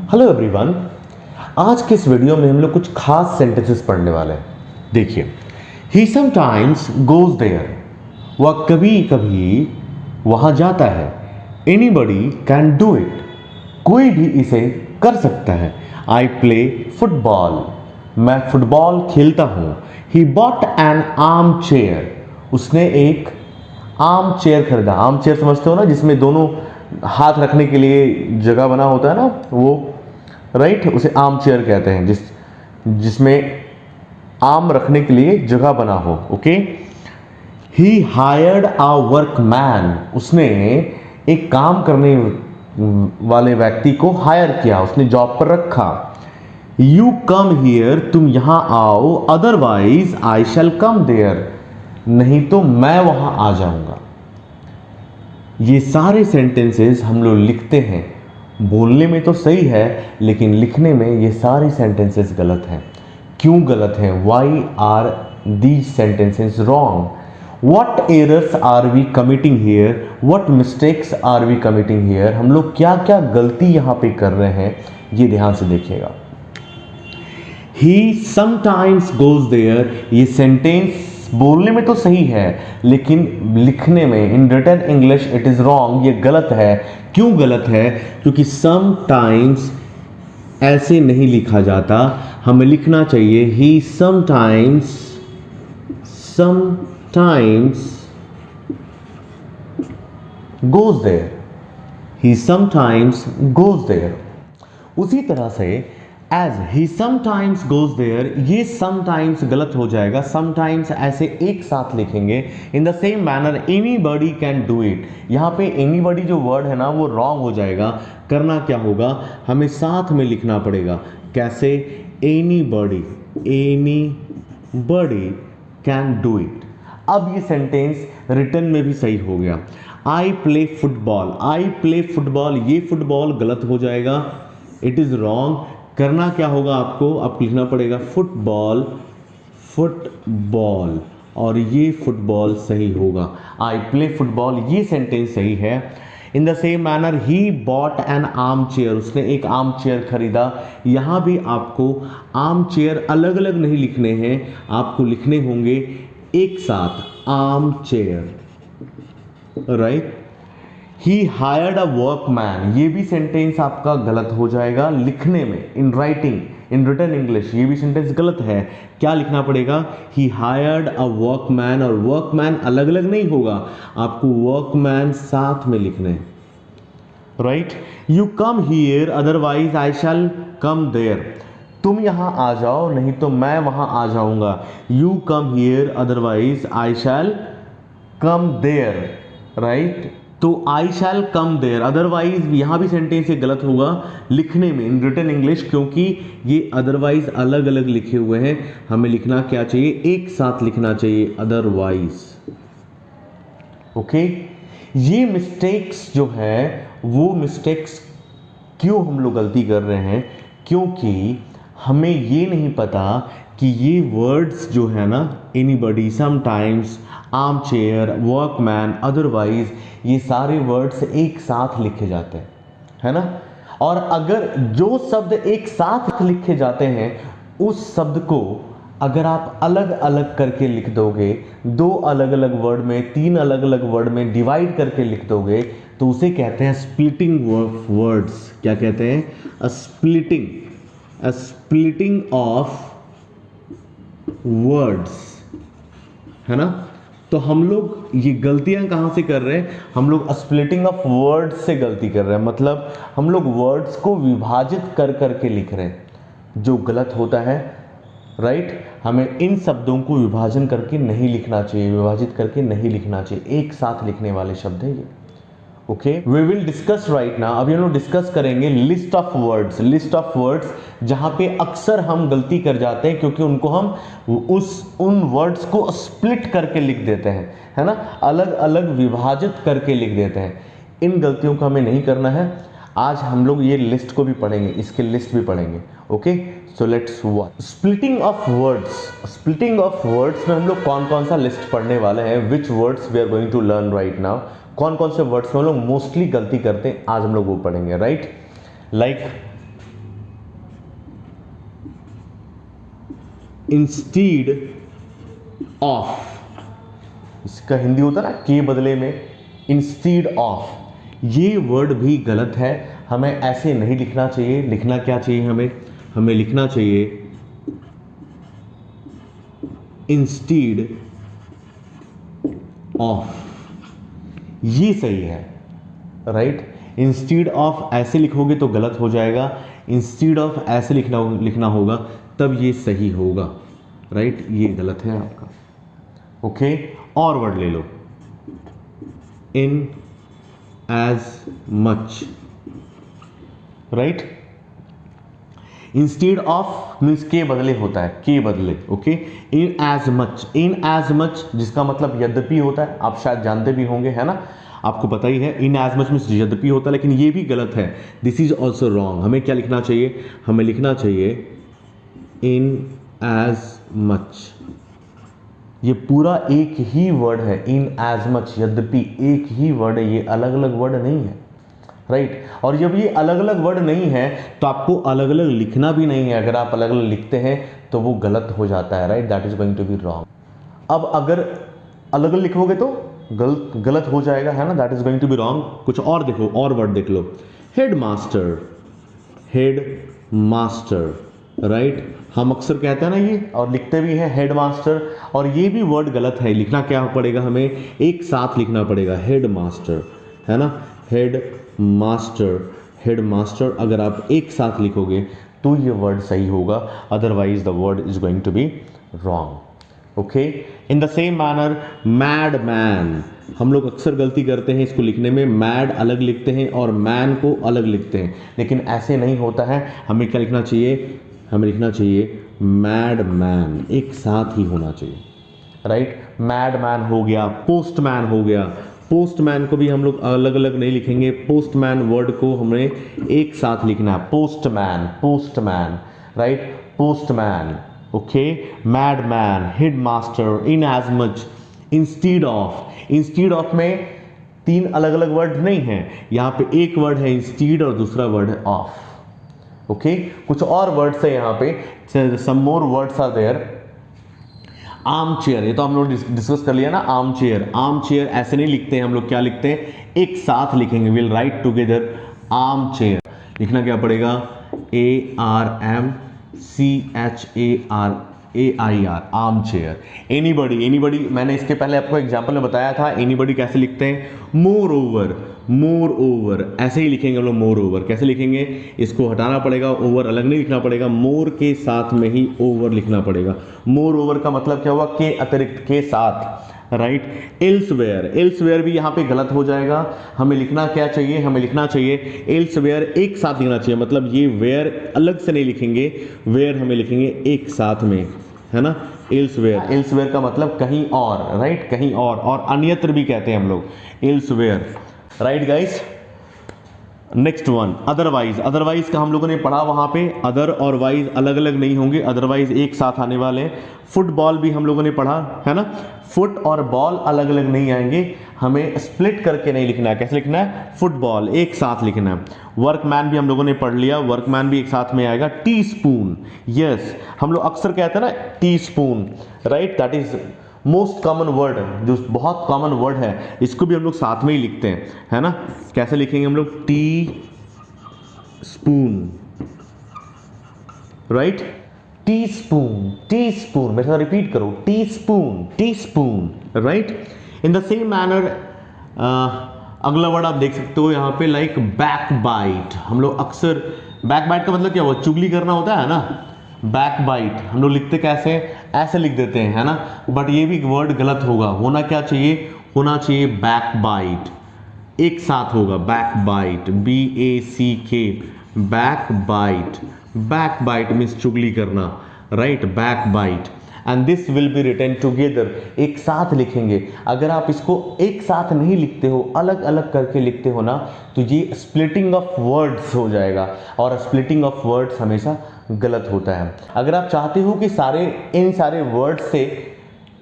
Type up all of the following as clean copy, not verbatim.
Hello everyone. आज के इस वीडियो में हम लोग कुछ खास सेंटेंसेस पढ़ने वाले हैं। देखिए, ही समटाइम्स गोज देयर, वह कभी कभी वहां जाता है। एनीबडी कैन डू इट, कोई भी इसे कर सकता है। आई प्ले फुटबॉल, मैं फुटबॉल खेलता हूं। He bought N arm chair, उसने एक आर्म चेयर खरीदा। आर्म चेयर समझते हो ना, जिसमें दोनों हाथ रखने के लिए जगह बना होता है ना, वो राइट, उसे आर्म चेयर कहते हैं, जिसमें आर्म रखने के लिए जगह बना हो। Okay. He hired a workman, उसने एक काम करने वाले व्यक्ति को हायर किया, उसने जॉब पर रखा। यू कम हियर, तुम यहां आओ। Otherwise I shall come there, नहीं तो मैं वहां आ जाऊंगा। ये सारे सेंटेंसेस हम लोग लिखते हैं, बोलने में तो सही है लेकिन लिखने में ये सारी सेंटेंसेस गलत हैं। क्यों गलत हैं? Why are these sentences wrong? What errors are we committing here? What mistakes are we committing here? हम लोग क्या क्या गलती यहां पे कर रहे हैं, ये ध्यान से देखिएगा। ही समटाइम्स गोज देयर, ये सेंटेंस बोलने में तो सही है लेकिन लिखने में, in written English it is wrong, ये गलत है। क्यों गलत है? क्योंकि समटाइम्स ऐसे नहीं लिखा जाता, हमें लिखना चाहिए he sometimes goes there, he sometimes goes there. उसी तरह से as he sometimes goes there, ये समटाइम्स गलत हो जाएगा। समटाइम्स ऐसे एक साथ लिखेंगे। In the same manner anybody can do it, यहां पे एनीबडी जो वर्ड है ना वो रॉन्ग हो जाएगा। करना क्या होगा, हमें साथ में लिखना पड़ेगा। कैसे? Anybody can do it. अब ये सेंटेंस रिटन में भी सही हो गया। I play football, I play football, ये फुटबॉल गलत हो जाएगा, इट इज रॉन्ग। करना क्या होगा, आपको लिखना पड़ेगा फुटबॉल, और ये फुटबॉल सही होगा। आई प्ले फुटबॉल, ये सेंटेंस सही है। इन the same manner he bought N arm chair, उसने एक आर्म चेयर खरीदा। यहां भी आपको आर्म चेयर अलग अलग नहीं लिखने हैं, आपको लिखने होंगे एक साथ, armchair, right. He hired a workman, ये भी सेंटेंस आपका गलत हो जाएगा लिखने में। In writing, in written English ये भी सेंटेंस गलत है। क्या लिखना पड़ेगा? ही हायर्ड अ वर्कमैन, और वर्कमैन अलग अलग नहीं होगा, आपको वर्कमैन साथ में लिखने हैं, right. You come here otherwise I shall come there, तुम यहां आ जाओ नहीं तो मैं वहां आ जाऊंगा। You come here otherwise I shall come there, right. तो I shall come there, otherwise यहां भी सेंटेंस ये गलत होगा लिखने में, इन रिटन इंग्लिश, क्योंकि ये अदरवाइज अलग अलग लिखे हुए हैं। हमें लिखना क्या चाहिए? एक साथ लिखना चाहिए, अदरवाइज। ओके। ये मिस्टेक्स जो है, वो मिस्टेक्स क्यों हम लोग गलती कर रहे हैं? क्योंकि हमें ये नहीं पता कि ये वर्ड्स जो है ना, anybody, sometimes, arm chair, workman, otherwise, ये सारे वर्ड्स एक साथ लिखे जाते हैं, है ना। और अगर जो शब्द एक साथ लिखे जाते हैं, उस शब्द को अगर आप अलग अलग करके लिख दोगे, दो अलग अलग वर्ड में, तीन अलग अलग वर्ड में डिवाइड करके लिख दोगे, तो उसे कहते हैं स्प्लिटिंग वर्ड्स। क्या कहते हैं? अ स्प्लिटिंग ऑफ वर्ड्स, है ना। तो हम लोग ये गलतियां कहां से कर रहे हैं? हम लोग स्प्लिटिंग ऑफ वर्ड्स से गलती कर रहे हैं, मतलब हम लोग वर्ड्स को विभाजित कर करके लिख रहे हैं, जो गलत होता है, राइट। हमें इन शब्दों को विभाजन करके नहीं लिखना चाहिए, विभाजित करके नहीं लिखना चाहिए, एक साथ लिखने वाले शब्द है ये। Okay, we will discuss right now. अभी हम लोग डिस्कस करेंगे लिस्ट ऑफ वर्ड्स, जहां पे अक्सर हम गलती कर जाते हैं क्योंकि उनको हम उन वर्ड्स को स्प्लिट करके लिख देते हैं, है ना, अलग अलग विभाजित करके लिख देते हैं। इन गलतियों को हमें नहीं करना है। आज हम लोग ये लिस्ट को भी पढ़ेंगे, इसके लिस्ट भी पढ़ेंगे। Okay, so let's watch splitting of words में हम लोग कौन कौन सा लिस्ट पढ़ने वाले हैं, which words we are going to learn right now. कौन कौन से वर्ड्स में हम लोग मोस्टली गलती करते हैं, आज हम लोग वो पढ़ेंगे, राइट। लाइक इंस्टीड ऑफ, इसका हिंदी होता है ना के बदले में, इंस्टीड ऑफ, ये वर्ड भी गलत है, हमें ऐसे नहीं लिखना चाहिए। लिखना क्या चाहिए हमें लिखना चाहिए इंस्टीड ऑफ, ये सही है, राइट। इंस्टीड ऑफ ऐसे लिखोगे तो गलत हो जाएगा, इंस्टीड ऑफ ऐसे लिखना होगा तब ये सही होगा, राइट। ये गलत है आपका। ओके, और वर्ड ले लो, inasmuch, right. Instead of means के बदले होता है, के बदले, ओके। इन एज मच जिसका मतलब यद्यपि होता है, आप शायद जानते भी होंगे, है ना, आपको पता ही है। इन एज मच मीन्स यद्यपि होता है, लेकिन ये भी गलत है, दिस इज ऑल्सो रॉन्ग। हमें क्या लिखना चाहिए, हमें लिखना चाहिए इन एज मच, ये पूरा एक ही वर्ड है, इन एज मच, यद्यपि एक ही वर्ड है, ये अलग अलग वर्ड नहीं है, राइट। और जब ये अलग अलग वर्ड नहीं है तो आपको अलग अलग लिखना भी नहीं है, अगर आप अलग अलग लिखते हैं तो वो गलत हो जाता है, right, that is going to be wrong. अब अगर अलग अलग लिखोगे तो गलत हो जाएगा, है ना, that is going to be wrong. कुछ और देखो, और वर्ड देख लो, हेड मास्टर, राइट। हम अक्सर कहते हैं ना ये, और लिखते भी हैं हेड मास्टर, और ये भी वर्ड गलत है। लिखना क्या पड़ेगा, हमें एक साथ लिखना पड़ेगा, हेड मास्टर, है ना, हेड मास्टर अगर आप एक साथ लिखोगे तो ये वर्ड सही होगा, otherwise the word is going to be wrong. Okay, in the same manner madman, हम लोग अक्सर गलती करते हैं इसको लिखने में, मैड अलग लिखते हैं और मैन को अलग लिखते हैं, लेकिन ऐसे नहीं होता है। हमें क्या लिखना चाहिए, हमें लिखना चाहिए मैड मैन, एक साथ ही होना चाहिए, राइट। मैड मैन हो गया, पोस्टमैन हो गया, पोस्टमैन को भी हम लोग अलग अलग नहीं लिखेंगे, पोस्टमैन वर्ड को हमें एक साथ लिखना है, postman, right, postman, okay. Madman, headmaster, inasmuch, instead of में तीन अलग अलग वर्ड नहीं है, यहाँ पे एक वर्ड है इंस्टीड और दूसरा वर्ड है ऑफ, ओके। कुछ और वर्ड्स है यहाँ पे, some more words are there. Armchair, ये तो हम लोग डिस्कस कर लिया ना, आर्म चेयर ऐसे नहीं लिखते हैं हम लोग, क्या लिखते हैं, एक साथ लिखेंगे, will write together arm chair. लिखना क्या पड़ेगा, ARMCHAIR, आर्म चेयर। एनीबडी, मैंने इसके पहले आपको एग्जांपल में बताया था, एनीबडी कैसे लिखते हैं, मोर ओवर, ऐसे ही लिखेंगे हम लोग, मोर ओवर। कैसे लिखेंगे, इसको हटाना पड़ेगा, ओवर अलग नहीं लिखना पड़ेगा, मोर के साथ में ही ओवर लिखना पड़ेगा। मोर ओवर का मतलब क्या हुआ, के अतिरिक्त, के साथ, राइट। एल्सवेयर भी यहाँ पे गलत हो जाएगा। हमें लिखना क्या चाहिए, हमें लिखना चाहिए एल्सवेयर, एक साथ लिखना चाहिए, मतलब ये वेयर अलग से नहीं लिखेंगे, वेयर हमें लिखेंगे एक साथ में, है ना। एल्सवेयर का मतलब कहीं और, राइट, कहीं और अन्यत्र भी कहते हैं हम लोग, elsewhere, right guys. Next one, otherwise का हम लोगों ने पढ़ा, वहां पे अदर और वाइज अलग अलग नहीं होंगे, अदरवाइज एक साथ आने वाले हैं। फुटबॉल भी हम लोगों ने पढ़ा, है ना, फुट और बॉल अलग अलग नहीं आएंगे, हमें स्प्लिट करके नहीं लिखना है। कैसे लिखना है, फुटबॉल एक साथ लिखना है। वर्कमैन भी हम लोगों ने पढ़ लिया, वर्कमैन भी एक साथ में आएगा। टी स्पून, यस, हम लोग अक्सर कहते हैं ना tea spoon, right, that is most common word, जो बहुत कॉमन वर्ड है, इसको भी हम लोग साथ में ही लिखते हैं, है ना। कैसे लिखेंगे हम लोग, tea spoon, right, tea spoon, मेरे साथ रिपीट करो, tea spoon, right. In the same manner अगला वर्ड आप देख सकते हो यहाँ पे, लाइक बैक बाइट। हम लोग अक्सर, बैक बाइट का मतलब क्या हुआ, चुगली करना होता है ना, बैक बाइट हम लोग लिखते कैसे, ऐसे लिख देते हैं, है ना, बट ये भी वर्ड गलत होगा। होना क्या चाहिए, होना चाहिए बैक बाइट, एक साथ होगा, backbite, BACK, backbite means चुगली करना, right, backbite. And this will be written together, एक साथ लिखेंगे। अगर आप इसको एक साथ नहीं लिखते हो, अलग अलग करके लिखते हो ना, तो ये स्प्लिटिंग ऑफ वर्ड्स हो जाएगा, और स्प्लिटिंग ऑफ वर्ड्स हमेशा गलत होता है। अगर आप चाहते हो कि इन सारे वर्ड्स से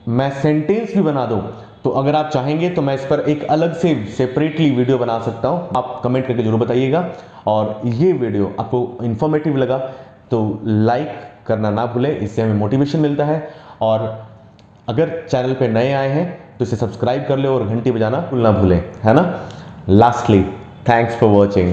मैं सेंटेंस भी बना दूं, तो अगर आप चाहेंगे तो मैं इस पर एक अलग से सेपरेटली वीडियो बना सकता हूं, आप कमेंट करके जरूर बताइएगा। और ये वीडियो आपको इंफॉर्मेटिव लगा तो लाइक करना ना भूलें, इससे हमें मोटिवेशन मिलता है। और अगर चैनल पे नए आए हैं तो इसे सब्सक्राइब कर ले और घंटी बजाना ना भूलें, है ना। Lastly, thanks for watching.